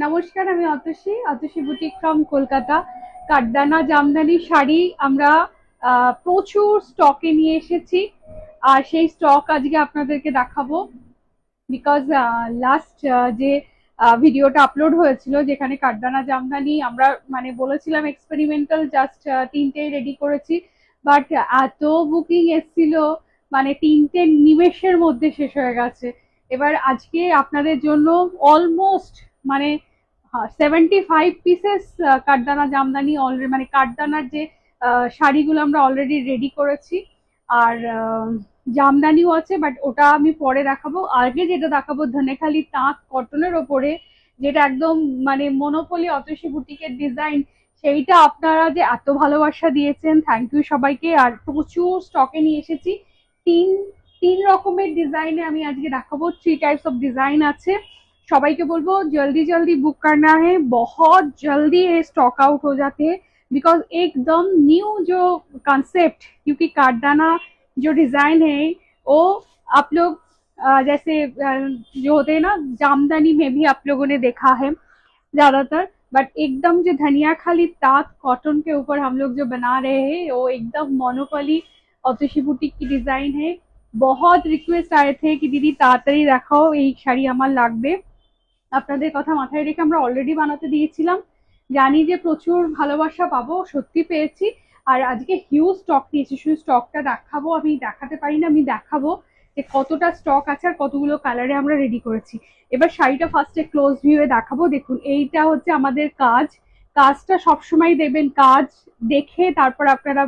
নমস্কার, আমি Atasi, Atasi boutique from Kolkata. কাঠদানা Jamdani sari আমরা প্রচুর স্টকে নিয়ে এসেছি, আর সেই স্টক আজকে আপনাদেরকে দেখাবো। বিকজ লাস্ট যে ভিডিওটা আপলোড হয়েছিল, যেখানে কাঠদানা জামদানি আমরা মানে বলেছিলাম এক্সপেরিমেন্টাল, জাস্ট তিনটেই রেডি করেছি, বাট এত বুকিং এসছিল, মানে তিনটে নিমেষের মধ্যে শেষ হয়ে গেছে। এবার আজকে আপনাদের জন্য অলমোস্ট মানে 75 পিসেস কাঠদানা জামদানি অলরেডি, মানে কাঠদানার যে শাড়িগুলো আমরা অলরেডি রেডি করেছি। আর জামদানিও আছে, বাট ওটা আমি পরে দেখাবো। আগে যেটা দেখাবো ধনেখালি তাঁত কটনের ওপরে, যেটা একদম মানে মনোপলি অতসী বুটিকের ডিজাইন, সেইটা আপনারা যে এত ভালোবাসা দিয়েছেন, থ্যাংক ইউ সবাইকে। আর প্রচুর স্টকে নিয়ে এসেছি। তিন তিন রকমের ডিজাইনে আমি আজকে দেখাবো, 3 टाइप्स ऑफ डिजाइन আছে। সবাইকে বলবো জলদি জলদি बुक करना है, बहुत जल्दी ये स्टॉक आउट हो जाते हैं। बिकॉज एकदम न्यू जो कंसेप्ट, क्योंकि कारदाना जो डिजाइन है वो आप लोग जैसे जो होते हैं ना, जामदानी में भी आप लोगों ने देखा है ज्यादातर, बट एकदम जो धनिया खाली तात कॉटन के ऊपर हम लोग जो बना रहे हैं, वो एकदम मोनोपली অতসী বুটিক की डिजाइन है। बहुत रिक्वेस्ट आए थे कि दीदी তাড়াতাড়ি দেখাও, এই শাড়ি আমার লাগবে। আপনাদের কথা মাথায় রেখে আমরা অলরেডি বানাতে দিয়েছিলাম, জানি যে প্রচুর ভালোবাসা পাবো, সত্যি পেয়েছি। আর আজকে হিউজ স্টক নিয়েছি, শুধু স্টকটা দেখাবো, আমি দেখাতে পারি না, আমি দেখাবো যে কতটা স্টক আছে আর কতগুলো কালারে আমরা রেডি করেছি। এবার শাড়িটা ফার্স্টে ক্লোজ ভিউয়ে দেখাবো। দেখুন, এইটা হচ্ছে আমাদের কাজ। কাজটা সবসময় দেবেন, কাজ দেখে তারপর আপনারা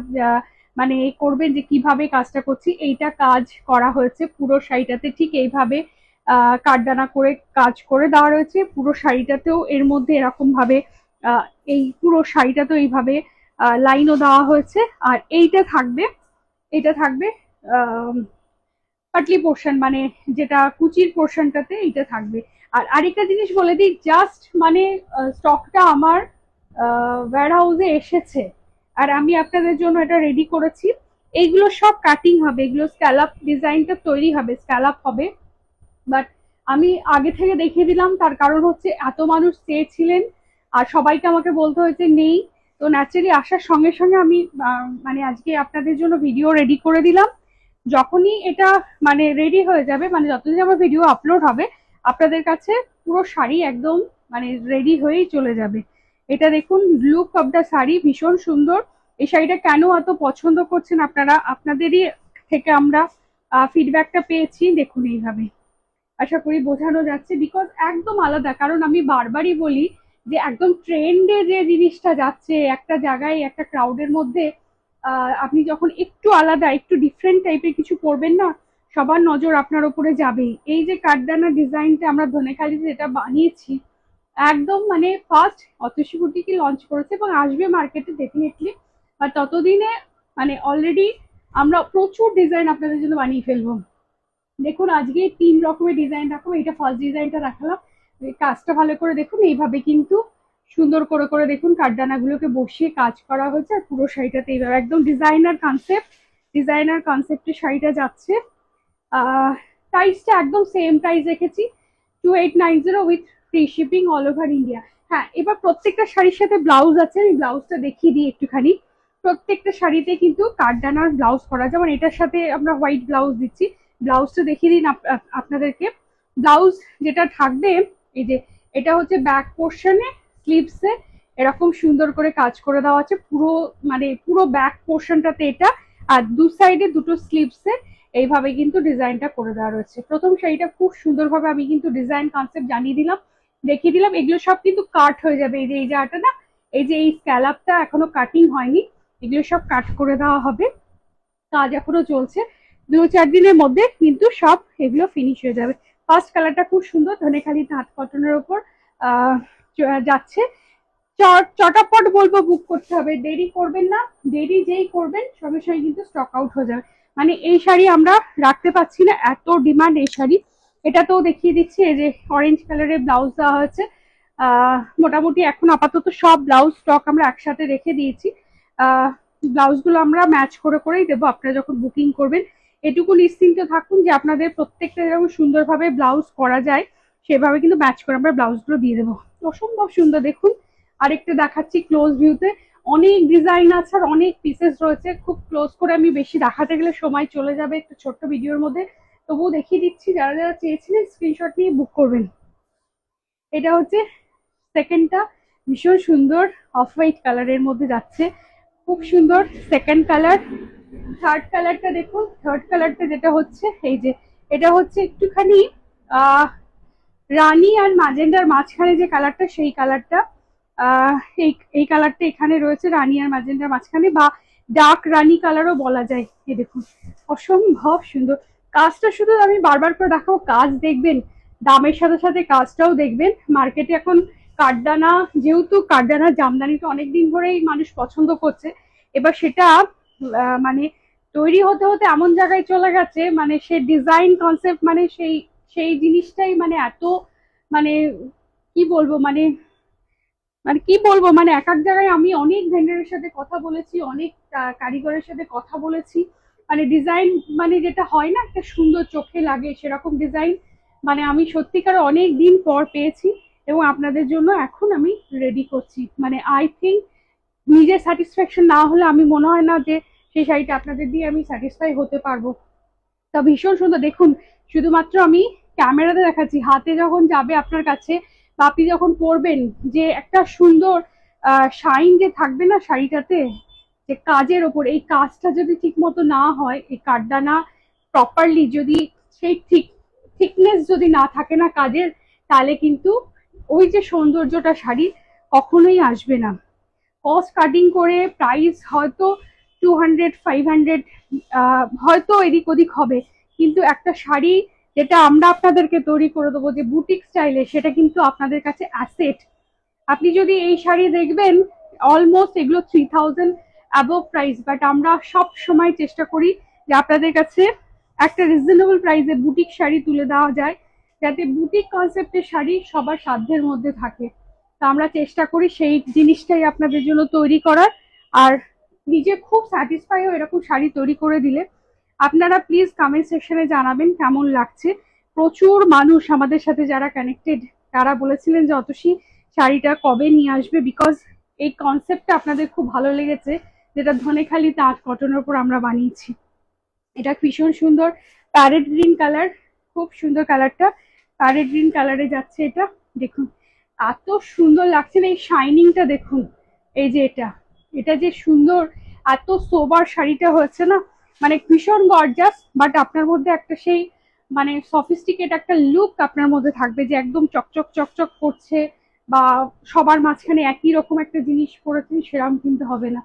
মানে করবেন যে কিভাবে কাজটা করছি। এইটা কাজ করা হয়েছে পুরো শাড়িটাতে, ঠিক এইভাবে কাঠদানা করে কাজ করে দেওয়া রয়েছে। পুরো শাড়িটাতেও এর মধ্যে এরকম ভাবে এই পুরো শাড়িটাতেও এইভাবে লাইনও দেওয়া হয়েছে। আর এইটা থাকবে, এটা থাকবে পাটলি পোর্শন, মানে যেটা কুচির পোর্শনটাতে এইটা থাকবে। আর আরেকটা জিনিস বলে দিই, জাস্ট মানে স্টকটা আমার ওয়্যার হাউসে এসেছে, আর আমি আপনাদের জন্য এটা রেডি করেছি। এইগুলো সব কাটিং হবে, এগুলো স্ক্যালাপ ডিজাইনটা তৈরি হবে, স্ক্যালাপ হবে। বাট আমি আগে থেকে দেখিয়ে দিলাম, তার কারণ হচ্ছে এত মানুষ চেয়েছিলেন আর সবাইকে আমাকে বলতে হয়েছে নেই। তো ন্যাচারালি আসার সঙ্গে সঙ্গে আমি মানে আজকে আপনাদের জন্য ভিডিও রেডি করে দিলাম। যখনই এটা মানে রেডি হয়ে যাবে, মানে যতদিন আমার ভিডিও আপলোড হবে, আপনাদের কাছে পুরো শাড়ি একদম মানে রেডি হয়েই চলে যাবে। এটা দেখুন, লুক অফ দ্য শাড়ি ভীষণ সুন্দর। এই শাড়িটা কেন এত পছন্দ করছেন আপনারা, আপনাদেরই থেকে আমরা ফিডব্যাকটা পেয়েছি। দেখুন এইভাবে, আশা করি বোঝানো যাচ্ছে, বিকজ একদম আলাদা। কারণ আমি বারবারই বলি যে একদম ট্রেন্ডে যে জিনিসটা যাচ্ছে একটা জায়গায়, একটা ক্রাউডের মধ্যে আপনি যখন একটু আলাদা, একটু ডিফারেন্ট টাইপের কিছু করবেন না, সবার নজর আপনার উপরে যাবেই। এই যে কাঠদানা ডিজাইনটা আমরা ধনেখালিতে যেটা বানিয়েছি, একদম মানে ফার্স্ট অতসী বুটিকে লঞ্চ করেছে এবং আসবে মার্কেটে ডেফিনেটলি। আর ততদিনে মানে অলরেডি আমরা প্রচুর ডিজাইন আপনাদের জন্য বানিয়ে ফেলবো। দেখুন, আজকে 3 রকমের ডিজাইন রাখবো। এটা ফার্স্ট ডিজাইনটা দেখালাম, কাজটা ভালো করে দেখুন। এইভাবে কিন্তু সুন্দর করে করে দেখুন কাঠদানাগুলোকে বসিয়ে কাজ করা হয়েছে, আর পুরো শাড়িটাতে এইভাবে একদম ডিজাইনার কনসেপ্ট, ডিজাইনার কনসেপ্টে শাড়িটা যাচ্ছে। প্রাইসটা একদম সেম প্রাইস রেখেছি, 2890 with free shipping all over India. হ্যাঁ, এবার প্রত্যেকটা শাড়ির সাথে ব্লাউজ আছে, আমি ব্লাউজটা দেখিয়ে দিই একটুখানি। প্রত্যেকটা শাড়িতে কিন্তু কাঠদানার ব্লাউজ করা, যেমন এটার সাথে আমরা হোয়াইট ব্লাউজ দিচ্ছি। ব্লাউজটা দেখিয়ে দিন আপনাদেরকে। ব্লাউজ যেটা থাকবে, এই যে এটা হচ্ছে ব্যাক পোর্শনে, স্লিভসে এরকম সুন্দর করে কাজ করে দেওয়া আছে পুরো, মানে পুরো ব্যাক পোর্শনটাতে এটা, আর দু সাইডে দুটো স্লিভসে এইভাবে কিন্তু ডিজাইনটা করে দেওয়া রয়েছে। প্রথম শাড়িটা খুব সুন্দরভাবে আমি কিন্তু ডিজাইন কনসেপ্ট জানিয়ে দিলাম, দেখিয়ে দিলাম। এগুলো সব কিন্তু কাট হয়ে যাবে। এই যে এই জায়গাটা না, এই যে এই স্ক্যালাপটা এখনো কাটিং হয়নি, এগুলো সব কাট করে দেওয়া হবে। কাজ এখনো চলছে, 2-4 দিনের মধ্যে কিন্তু সব এগুলো ফিনিশ হয়ে যাবে। ফার্স্ট কালারটা খুব সুন্দর, ধনেখালি তাঁত কটনের ওপর যাচ্ছে। চটাপট বলবো বুক করতে হবে, দেরি করবেন না। দেরি যেই করবেন সঙ্গে সঙ্গে কিন্তু স্টক আউট হয়ে যাবে। মানে এই শাড়ি আমরা রাখতে পারছি না, এত ডিমান্ড এই শাড়ি। এটা তো দেখিয়ে দিচ্ছি, এই যে অরেঞ্জ কালারের ব্লাউজ দেওয়া হয়েছে। মোটামুটি এখন আপাতত সব ব্লাউজ স্টক আমরা একসাথে রেখে দিয়েছি। ব্লাউজগুলো আমরা ম্যাচ করে করেই দেবো আপনারা যখন বুকিং করবেন। এটুকু নিশ্চিন্ত থাকুন যে আপনাদের প্রত্যেকটা যেরকম সুন্দরভাবে ব্লাউজ করা যায়, সেভাবে কিন্তু ম্যাচ করে আমরা ব্লাউজগুলো দিয়ে দেবো। অসম্ভব সুন্দর। দেখুন আরেকটা দেখাচ্ছি ক্লোজ ভিউতে, অনেক ডিজাইন আছে আর অনেক পিসেস রয়েছে। খুব ক্লোজ করে আমি বেশি দেখাতে গেলে সময় চলে যাবে একটু ছোট্ট ভিডিওর মধ্যে, তবুও দেখিয়ে দিচ্ছি। যারা যারা চেয়েছিলেন স্ক্রিনশট নিয়ে বুক করবেন। এটা হচ্ছে সেকেন্ডটা, ভীষণ সুন্দর অফ হোয়াইট কালারের মধ্যে যাচ্ছে, খুব সুন্দর সেকেন্ড কালার। থার্ড কালারটা দেখুন, থার্ড কালারটা যেটা হচ্ছে এই যে এটা হচ্ছে একটুখানি আহ রানী আর মাজেন্ডার মাঝখানে যে কালারটা, সেই কালারটা এই কালারটা এখানে রয়েছে রানী আর মাজেন্ডার মাঝখানে, বা ডার্ক রানী কালারও বলা যায়। এই দেখুন অসম্ভব সুন্দর কাজটা। শুধু আমি বারবার করে দেখাবো, কাজ দেখবেন, দামের সাথে সাথে কাজটাও দেখবেন। মার্কেটে এখন কাঠদানা, যেহেতু কাঠদানা জামদানিটা অনেকদিন ধরেই মানুষ পছন্দ করছে, এবার সেটা মানে তৈরি হতে হতে এমন জায়গায় চলে গেছে, মানে সে ডিজাইন কনসেপ্ট, মানে সেই সেই জিনিসটাই মানে এত মানে কি বলবো, মানে মানে কি বলবো, মানে এক এক জায়গায় আমি অনেক ভেন্ডারের সাথে কথা বলেছি, অনেক কারিগরের সাথে কথা বলেছি, মানে ডিজাইন মানে যেটা হয় না একটা সুন্দর চোখে লাগে সেরকম ডিজাইন মানে আমি সত্যিকার অনেক দিন পর পেয়েছি, এবং আপনাদের জন্য এখন আমি রেডি করছি। মানে আই থিঙ্ক নিজের স্যাটিসফ্যাকশন না হলে আমি মনে হয় না যে সেই শাড়িটা আপনাদের দিয়ে আমি স্যাটিসফাই হতে পারবো। তা ভীষণ সুন্দর। দেখুন শুধুমাত্র আমি ক্যামেরাতে দেখাচ্ছি, হাতে যখন যাবে আপনার কাছে বা আপনি যখন পরবেন, যে একটা সুন্দর শাইন যে থাকবে না শাড়িটাতে, যে কাজের ওপর, এই কাজটা যদি ঠিক মতো না হয়, এই কাঠদানা প্রপারলি যদি সেই থিকনেস যদি না থাকে না কাজের, তাহলে কিন্তু ওই যে সৌন্দর্যটা শাড়ি কখনোই আসবে না। কস্ট কাটিং করে প্রাইস হয়তো 200 500 হয়তো এদিক ওদিক হবে, কিন্তু একটা শাড়ি যেটা আমরা আপনাদেরকে তৈরি করে দেবো যে বুটিক স্টাইলে, সেটা কিন্তু আপনাদের কাছে অ্যাসেট। আপনি যদি এই শাড়ি দেখবেন অলমোস্ট এগুলো 3000 অ্যাবভ প্রাইস, বাট আমরা সব সময় চেষ্টা করি যে আপনাদের কাছে একটা রিজনেবল প্রাইসে বুটিক শাড়ি তুলে দেওয়া যায়, যাতে বুটিক কনসেপ্টের শাড়ি সবার সাধ্যের মধ্যে থাকে। তো আমরা চেষ্টা করি সেই জিনিসটাই আপনাদের জন্য তৈরি করার, আর নিজে খুব স্যাটিসফাই হয়ে এরকম শাড়ি তৈরি করে দিলে আপনারা প্লিজ কমেন্ট সেকশনে জানাবেন কেমন লাগছে। প্রচুর মানুষ আমাদের সাথে যারা কানেক্টেড, তারা বলেছিলেন যে অতসী শাড়িটা কবে নিয়ে আসবে, বিকজ এই কনসেপ্টটা আপনাদের খুব ভালো লেগেছে, যেটা ধনেখালি তাঁত কটনের উপর আমরা বানিয়েছি। এটা ভীষণ সুন্দর প্যারেট গ্রিন কালার, খুব সুন্দর কালারটা, প্যারেট গ্রিন কালারে যাচ্ছে এটা। দেখুন এত সুন্দর লাগছে না, এই শাইনিংটা দেখুন, এই যে এটা এটা যে সুন্দর, এত সোবার শাড়িটা হয়েছে না, মানে ভীষণ গর্জাস, বাট আপনার মধ্যে একটা সেই মানে সফিস্টিকেট একটা লুক আপনার মধ্যে থাকবে, যে একদম চকচক চকচক করছে বা সবার মাঝখানে একই রকম একটা জিনিস পরেছেন সেরকম কিন্তু হবে না।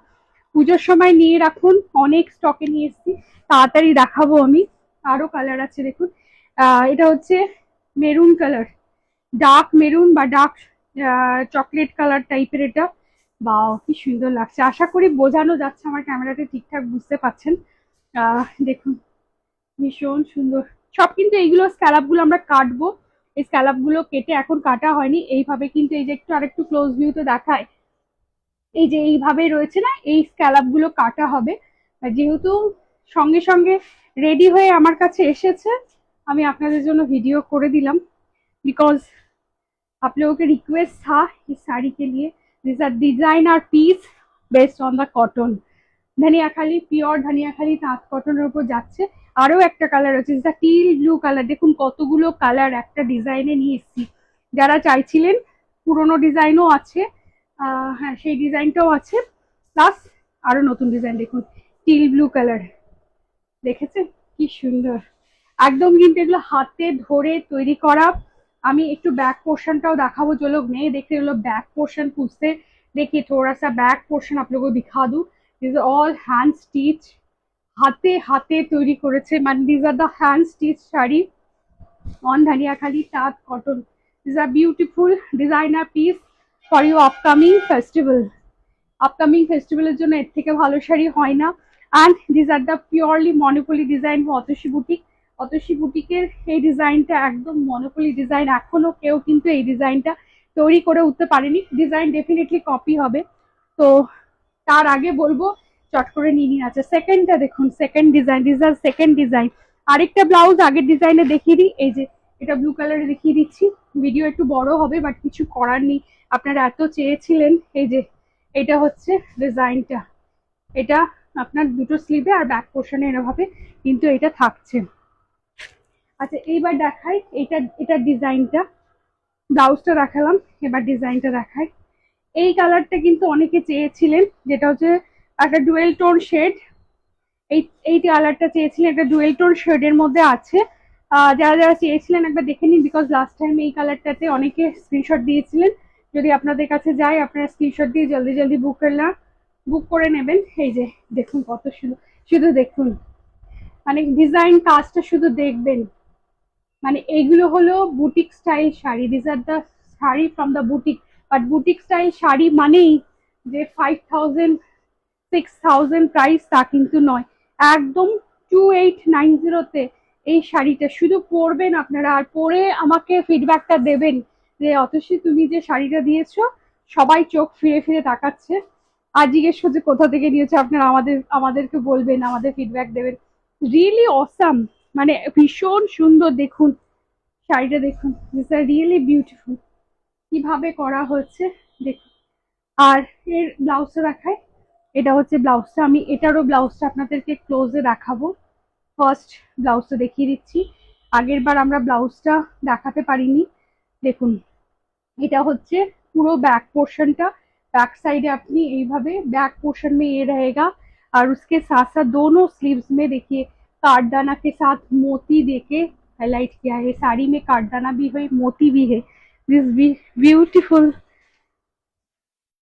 পুজোর সময় নিয়ে রাখুন, অনেক স্টকে নিয়ে এসেছি, তাড়াতাড়ি দেখাবো আমি। আরো কালার আছে দেখুন, এটা হচ্ছে মেরুন কালার, ডার্ক মেরুন বা ডার্ক চকলেট কালার টাইপের এটা। বা কি সুন্দর লাগছে, আশা করি বোঝানো যাচ্ছে আমার ক্যামেরাতে ঠিকঠাক বুঝতে পাচ্ছেন। দেখুন ভীষণ সুন্দর সব, কিন্তু এইগুলো স্ক্যালাপ গুলো আমরা কাটবো, এই স্ক্যালাপ গুলো কেটে এখন কাটা হয়নি, এইভাবে কিন্তু এই যে একটু আরেকটু ক্লোজ ভিউতে দেখায়, এই যে এইভাবে রয়েছে না, এই স্ক্যালাপ গুলো কাটা হবে। যেহেতু সঙ্গে সঙ্গে রেডি হয়ে আমার কাছে এসেছে, আমি আপনাদের জন্য ভিডিও করে दिलम, बिकॉज आप लोगों के रिक्वेस्ट था इस साड़ी के लिए। This are designer piece based on the cotton, Dhaniakhali pure Dhaniakhali তাঁত কটনের উপর যাচ্ছে। আরো একটা কালার আছে যেটা টিল ব্লু কালার, দেখুন কতগুলো কালার একটা ডিজাইনে নিয়ে এসেছি। যারা চাইছিলেন পুরোনো ডিজাইনও আছে, হ্যাঁ সেই ডিজাইনটাও আছে, প্লাস আরো নতুন ডিজাইন। দেখুন টিল ব্লু কালার, দেখেছেন কি সুন্দর, একদম কিন্তু এগুলো হাতে ধরে তৈরি করা। আমি একটু ব্যাক पोर्शन देखाबो, जो लोग नहीं देख रहे लोग बैक पोर्शन पूछते, देखिए थोड़ा सा बैक पोर्शन आप लोगों को दिखा दूं। दिस ऑल हैंड स्टिच, হাতে হাতে তৈরি করেছে, মানে this are the hand stitch sari on Dhaniakhali তাঁত cotton. This are beautiful designer piece for you upcoming festival. Upcoming ফেস্টিভ্যালের জন্য এর থেকে ভালো শাড়ি হয় না। And this are the purely monopoly design Atasi boutique. Atasi বুটিকের এই ডিজাইনটা একদম মনোপলি ডিজাইন, এখনো কেউ কিন্তু এই ডিজাইনটা তৈরি করে উঠতে পারেনি। ডিজাইন ডেফিনেটলি কপি হবে, তো তার আগে বলবো চট করে নিয়ে নিন। আছে সেকেন্ডটা দেখুন, second design, this are second design. আরেকটা ব্লাউজ আগের ডিজাইনে দেখিয়ে দিই, এই যে এটা ব্লু কালারে দেখিয়ে দিচ্ছি। ভিডিও একটু বড় হবে বাট কিছু করার নেই, আপনারা এত চেয়েছিলেন। এই যে এটা হচ্ছে ডিজাইনটা, এটা আপনার দুটো স্লিভে আর ব্যাক পোর্শনে এরভাবে কিন্তু এটা থাকছে। আচ্ছা এইবার দেখাই এটার ডিজাইনটা। ব্লাউজটা দেখালাম, এবার ডিজাইনটা দেখাই। এই কালারটা কিন্তু অনেকে চেয়েছিলেন, যেটা হচ্ছে একটা ডুয়েল টোন শেড। এই কালারটা চেয়েছিলেন, একটা ডুয়েল টোন শেডের মধ্যে আছে। যারা যারা চেয়েছিলেন একবার দেখে নিন, বিকজ লাস্ট টাইম এই কালারটাতে অনেকে স্ক্রিনশট দিয়েছিলেন। যদি আপনাদের কাছে যায় আপনারা স্ক্রিনশট দিয়ে জলদি জলদি বুক করে নেবেন। এই যে দেখুন কত সুন্দর, শুধু দেখুন, মানে ডিজাইন কাজটা শুধু দেখবেন। মানে এগুলো হলো boutique style sari, this are the sari from the boutique. But boutique style sari মানেই যে 5000 6000 প্রাইস তা কিন্তু নয়, একদম 2890-তে এই শাড়িটা শুধু পরবেন আপনারা, আর পরে আমাকে ফিডব্যাকটা দেবেন যে অতসী তুমি যে শাড়িটা দিয়েছো সবাই চোখ ফিরে ফিরে তাকাচ্ছে, আর জিজ্ঞেস করছে কোথা থেকে নিয়েছো, আপনারা আমাদেরকে বলবেন, আমাদের ফিডব্যাক দেবেন। রিয়েলি অসাম, মানে ভীষণ সুন্দর। দেখুন শাড়িটা দেখুন, দিস আর রিয়েলি বিউটিফুল, কিভাবে করা হচ্ছে দেখুন। আর এর ব্লাউজটা দেখায়, এটা হচ্ছে ব্লাউজটা, আমি এটারও ব্লাউজটা আপনাদেরকে ক্লোজে দেখাবো। ফার্স্ট ব্লাউজটা দেখিয়ে দিচ্ছি, আগের বার আমরা ব্লাউজটা দেখাতে পারিনি। দেখুন এটা হচ্ছে পুরো बैक पोर्शनটা, बैक साइड अपनी এইভাবে बैक पोर्शन में ये रहेगा। और उसके साथ साथ दोनों स्लीव्स में देखिए कार्डदाना के साथ मोती देके हाईलाइट किया है। साड़ी में कार्डदाना भी है, मोती भी है। This beautiful,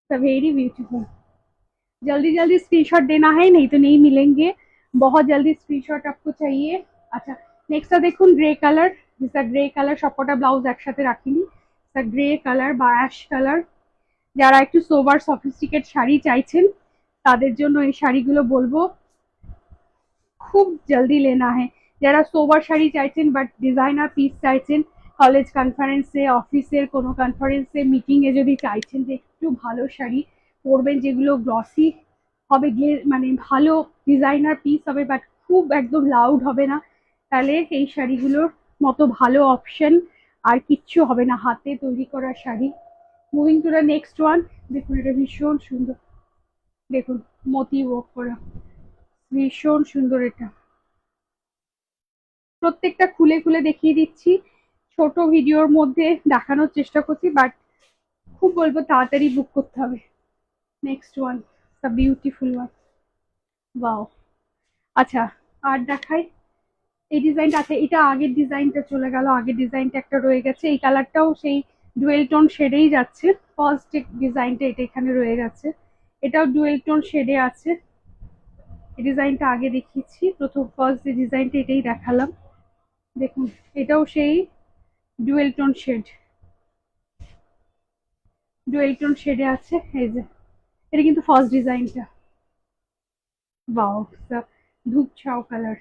very beautiful. जल्दी जल्दी स्क्रीनशॉट देना है, नहीं तो नहीं मिलेंगे। बहुत जल्दी स्क्रीनशॉट आपको चाहिए। अच्छा नेक्स्ट देखুন গ্রে কালার, যেটা গ্রে কালার সবকটা ব্লাউজ একসাথে রাখিনি, গ্রে কালার বা অ্যাশ কালার। যারা একটু সোবার সফিস্টিকেট শাড়ি চাইছেন তাদের জন্য এই শাড়িগুলো বলবো খুব জলদি লেনা है। যারা সোবার শাড়ি চাইছেন বাট ডিজাইনার পিস চাইছেন, কলেজ কনফারেন্সে, অফিসের কোনো কনফারেন্সে, মিটিংয়ে যদি চাইছেন যে একটু ভালো শাড়ি পরবেন যেগুলো গ্লসি হবে, মানে ভালো ডিজাইনার পিস হবে বাট খুব একদম লাউড হবে না, তাহলে এই শাড়িগুলোর মতো ভালো অপশন আর কিচ্ছু হবে না, হাতে তৈরি করা sari. Moving to the next one. দেখুন এটা ভীষণ সুন্দর, দেখুন মতি ওয়ার্ক করা, ভীষণ সুন্দর। এটা প্রত্যেকটা খুলে খুলে দেখিয়ে দিচ্ছি, ছোট ভিডিওর মধ্যে দেখানোর চেষ্টা করছি, বাট খুব বলবো তাড়াতাড়ি বুক করতে হবে। Next one, the beautiful one, wow. আচ্ছা আর দেখাই এই ডিজাইনটা। আছে এটা আগের ডিজাইনটা চলে গেল, আগের ডিজাইনটা একটা রয়ে গেছে, এই কালারটাও সেই ডুয়েল টোন শেডেই যাচ্ছে। ফার্স্ট ডিজাইনটা এটা এখানে রয়ে গেছে, এটাও ডুয়েল টোন শেডে আছে। এই ডিজাইনটা আগে দেখিয়েছি, প্রথম ফার্স্ট যে ডিজাইনটা এটাই দেখালাম। দেখুন এটাও সেই ডুয়েল টোন শেডে আছে। এই যে এটা কিন্তু ফার্স্ট ডিজাইনটা, বাও, ধূপ ছাও কালার,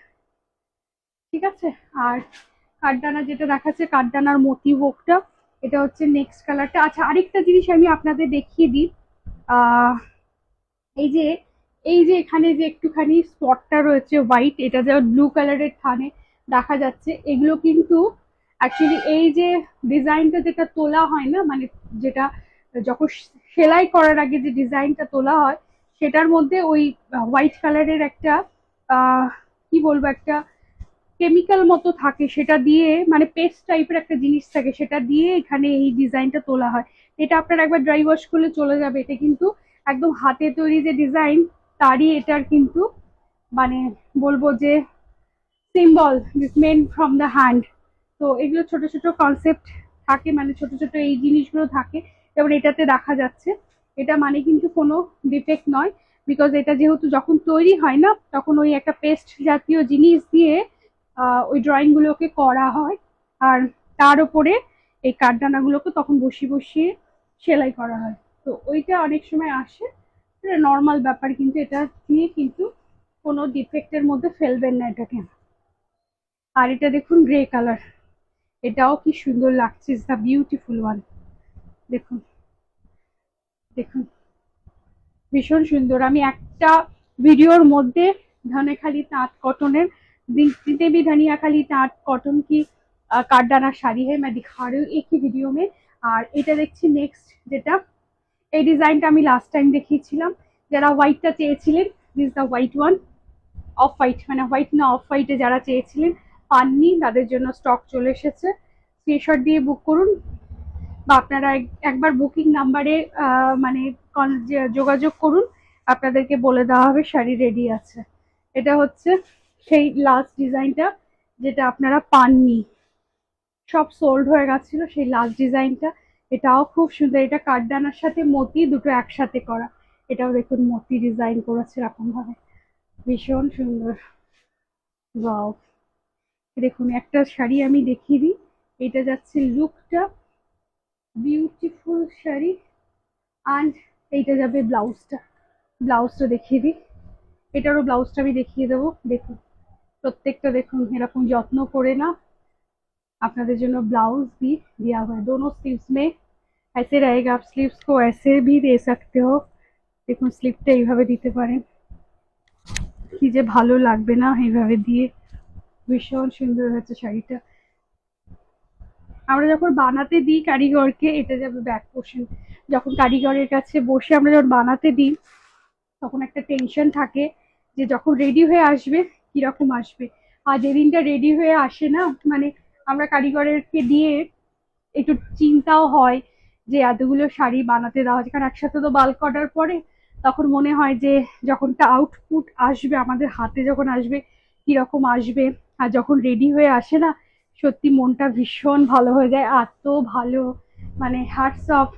ঠিক আছে। আর কাঠদানা যেটা দেখাচ্ছে, কাঠদানার মোটিভ ওকটা, এটা হচ্ছে নেক্সট কালারটা। আচ্ছা আরেকটা জিনিস আমি আপনাদের দেখিয়ে দিই, এই যে এখানে যে একটুখানি স্পটটা রয়েছে হোয়াইট, এটা যা ব্লু কালারের থানে দেখা যাচ্ছে, এগুলো কিন্তু অ্যাকচুয়ালি এই যে ডিজাইনটা যেটা তোলা হয় না, মানে যেটা যখন সেলাই করার আগে যে ডিজাইনটা তোলা হয় সেটার মধ্যে ওই হোয়াইট কালারের একটা কি বলবো একটা কেমিক্যাল মতো থাকে, সেটা দিয়ে মানে পেস্ট টাইপের একটা জিনিস থাকে, সেটা দিয়ে এখানে এই ডিজাইনটা তোলা হয়। এটা আপনার একবার ড্রাই ওয়াশ করলে চলে যাবে। এটা কিন্তু একদম হাতে তৈরি যে ডিজাইন তারই এটার কিন্তু মানে বলবো যে symbol, men from the hand. তো এগুলো ছোট ছোট কনসেপ্ট থাকে, মানে ছোট ছোট এই জিনিসগুলো থাকে, যেমন এটাতে দেখা যাচ্ছে। এটা মানে কিন্তু কোনো ডিফেক্ট নয়, বিকজ এটা যেহেতু যখন তৈরি হয় না তখন ওই একটা পেস্ট জাতীয় জিনিস দিয়ে ওই ড্রয়িং গুলোকে করা হয়, আর তার উপরে এই কাঠদানাগুলোকে তখন বসিয়ে বসিয়ে সেলাই করা হয়। তো ওইটা অনেক সময় আসে, এটা নর্মাল ব্যাপার, কিন্তু এটা নিয়ে কিন্তু কোনো ডিফেক্টের মধ্যে ফেলবেন না এটাকে। আর এটা দেখুন গ্রে কালার, এটাও কি সুন্দর লাগছে, ইজ দ্য বিউটিফুল ওয়ান। দেখুন দেখুন ভীষণ সুন্দর। আমি একটা ভিডিওর মধ্যে ধনেখালি তাঁত কটনের, देवी धनिया खाली ताँत कॉटन की কাठडाনা শাড়ি है मैं दिखा रही हूँ एक ही वीडियो में। আর এটা দেখছি নেক্সট যেটা, এই ডিজাইনটা আমি লাস্ট টাইম দেখিয়েছিলাম, যারা হোয়াইটটা চেয়েছিলেন, this the white one, off white মানে হোয়াইট না অফ হোয়াইটে যারা চেয়েছিলেন পাননি, তাদের জন্য স্টক চলে এসেছে। স্ক্রিনশট দিয়ে বুক করুন, বা আপনারা একবার বুকিং নাম্বারে মানে যোগাযোগ করুন, আপনাদেরকে বলে দেওয়া হবে শাড়ি রেডি আছে। এটা হচ্ছে সেই লাস্ট ডিজাইনটা যেটা আপনারা পাননি, সব সোল্ড হয়ে গেছিল, সেই লাস্ট ডিজাইনটা। এটাও খুব সুন্দর, এটা কাঠদানার সাথে মতি দুটো একসাথে করা। এটাও দেখুন মতি ডিজাইন করেছে এরকম ভাবে, ভীষণ সুন্দর। ওয়াও, দেখুন একটা শাড়ি আমি দেখিয়ে দিই, এটা যাচ্ছে লুকটা বিউটিফুল শাড়ি, অ্যান্ড এইটা যাবে ব্লাউজটা। ব্লাউজটা দেখিয়ে দিই, এটারও ব্লাউজটা আমি দেখিয়ে দেবো। দেখুন প্রত্যেকটা দেখুন এরকম যত্ন করে না আপনাদের জন্য ব্লাউজ भी दिया हुआ है, दोनों स्लीव्स में ऐसे रहेगा, आप स्लीव्स को ऐसे भी दे सकते हो। দেখুন স্লিপটা এইভাবে দিতে পারেন, কি যে ভালো লাগবে না এইভাবে দিয়ে, ভীষণ সুন্দর হয়েছে শাড়িটা। আমরা যখন বানাতে দিই কারিগরকে, এটা যাবে ব্যাক পোর্শন। যখন কারিগরের কাছে বসে আমরা যখন বানাতে দিই তখন একটা টেনশন থাকে যে যখন রেডি হয়ে আসবে কিরকম আসবে। আর যেদিনটা রেডি হয়ে আসে না, মানে আমরা কারিগরেরকে দিয়ে একটু চিন্তাও হয় যে এতগুলো শাড়ি বানাতে দেওয়া হচ্ছে, কারণ একসাথে তো বাল্ক অর্ডার পরে, তখন মনে হয় যে যখনটা আউটপুট আসবে আমাদের হাতে যখন আসবে কিরকম আসবে। আর যখন রেডি হয়ে আসে না, সত্যি মনটা ভীষণ ভালো হয়ে যায়, এত ভালো, মানে হ্যাটস অফ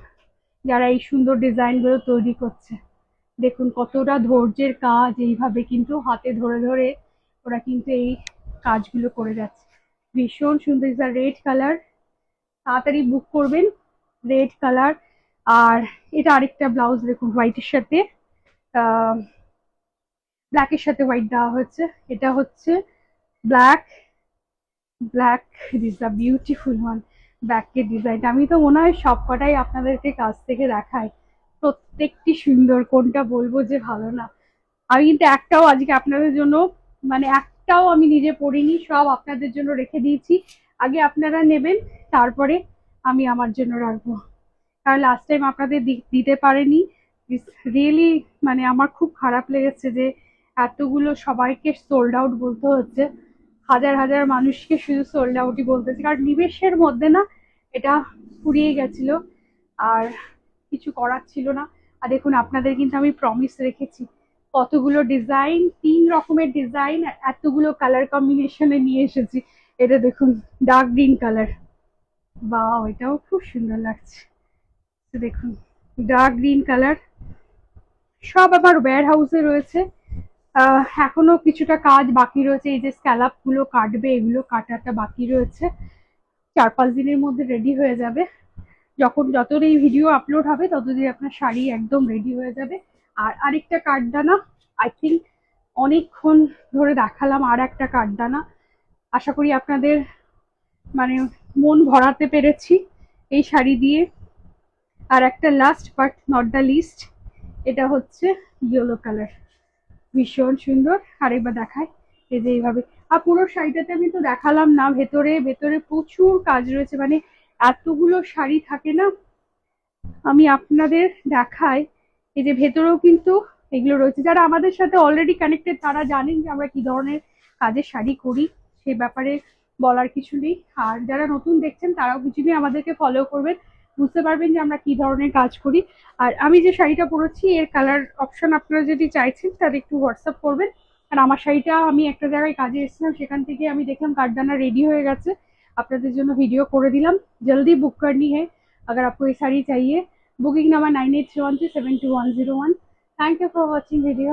যারা এই সুন্দর ডিজাইনগুলো তৈরি করছে। দেখুন কতটা ধৈর্যের কাজ, এইভাবে কিন্তু হাতে ধরে ধরে ওরা কিন্তু এই কাজগুলো করে যাচ্ছে, ভীষণ সুন্দর। ইজ আ রেড কালার, তাড়াতাড়ি বুক করবেন, রেড কালার। আর এটা আরেকটা ব্লাউজ দেখুন হোয়াইটের সাথে ব্ল্যাকের সাথে হোয়াইট দেওয়া হয়েছে। এটা হচ্ছে black, black is a beautiful one. ব্ল্যাকের ডিজাইনটা আমি তো মনে হয় সব কটাই আপনাদেরকে কাছ থেকে দেখাই, প্রত্যেকটি সুন্দর, কোনটা বলবো যে ভালো না। আমি কিন্তু একটাও আজকে আপনাদের জন্য, মানে একটাও আমি নিজে পরিনি, সব আপনাদের জন্য রেখে দিয়েছি। আগে আপনারা নেবেন, তারপরে আমি আমার জন্য রাখবো, কারণ লাস্ট টাইম আপনাদের দিতে পারেনি। রিয়েলি মানে আমার খুব খারাপ লেগেছে যে এতগুলো সবাইকে সোল্ড আউট বলতে হচ্ছে, হাজার হাজার মানুষকে শুধু সোল্ড আউটই বলতে হচ্ছে, কারণ নিমেষের মধ্যে না এটা ফুরিয়ে গেছিল, আর কিছু করার ছিল না। আর দেখুন আপনাদের কিন্তু আমি প্রমিস রেখেছি, কতগুলো ডিজাইন, 3 রকমের ডিজাইন এতগুলো কালার কম্বিনেশনে নিয়ে এসেছি। এটা দেখুন ডার্ক গ্রিন কালার, বাহ এটাও খুব সুন্দর লাগছে। দেখুন ডার্ক গ্রিন কালার, সব আমার ওয়্যার হাউসে রয়েছে। এখনো কিছুটা কাজ বাকি রয়েছে, এই যে স্ক্যালাপ গুলো কাটবে, এগুলো কাটাটা বাকি রয়েছে, 4-5 দিনের মধ্যে রেডি হয়ে যাবে। যতদিন এই ভিডিও আপলোড হবে ততদিন আপনার শাড়ি একদম রেডি হয়ে যাবে। আর আরেকটা কাঠদানা, আই থিঙ্ক অনেকক্ষণ ধরে দেখালাম আর একটা কাঠদানা, আশা করি আপনাদের মানে মন ভরাতে পেরেছি এই শাড়ি দিয়ে। আর একটা last but not the least, এটা হচ্ছে ইয়েলো কালার, ভীষণ সুন্দর। আরেকবার দেখাই, এই যে এইভাবে। আর পুরো শাড়িটাতে আমি তো দেখালাম না, ভেতরে ভেতরে প্রচুর কাজ রয়েছে, মানে এতগুলো শাড়ি থাকে না, আমি আপনাদের দেখাই। এই যে ভেতরেও কিন্তু এগুলো রয়েছে, যারা আমাদের সাথে অলরেডি কানেক্টেড তারা জানেন যে আমরা কি ধরনের কাজের শাড়ি করি, সে ব্যাপারে বলার কিছু নেই। আর যারা নতুন দেখছেন তারাও কিছু নেই, আমাদেরকে ফলো করবেন, বুঝতে পারবেন যে আমরা কি ধরনের কাজ করি। আর আমি যে শাড়িটা পরেছি এর কালার অপশন আপনারা যদি চাইছেন তাহলে একটু হোয়াটসঅ্যাপ করবেন। আর আমার শাড়িটা আমি একটা জায়গায় কাজে এসেছিলাম, সেখান থেকে আমি দেখলাম কাঠদানা রেডি হয়ে গেছে, আপনাদের জন্য ভিডিও করে দিলাম। জলদি বুক करनी है अगर आपको ये साड़ी चाहिए। Booking number 9831372101। Thank you for watching video.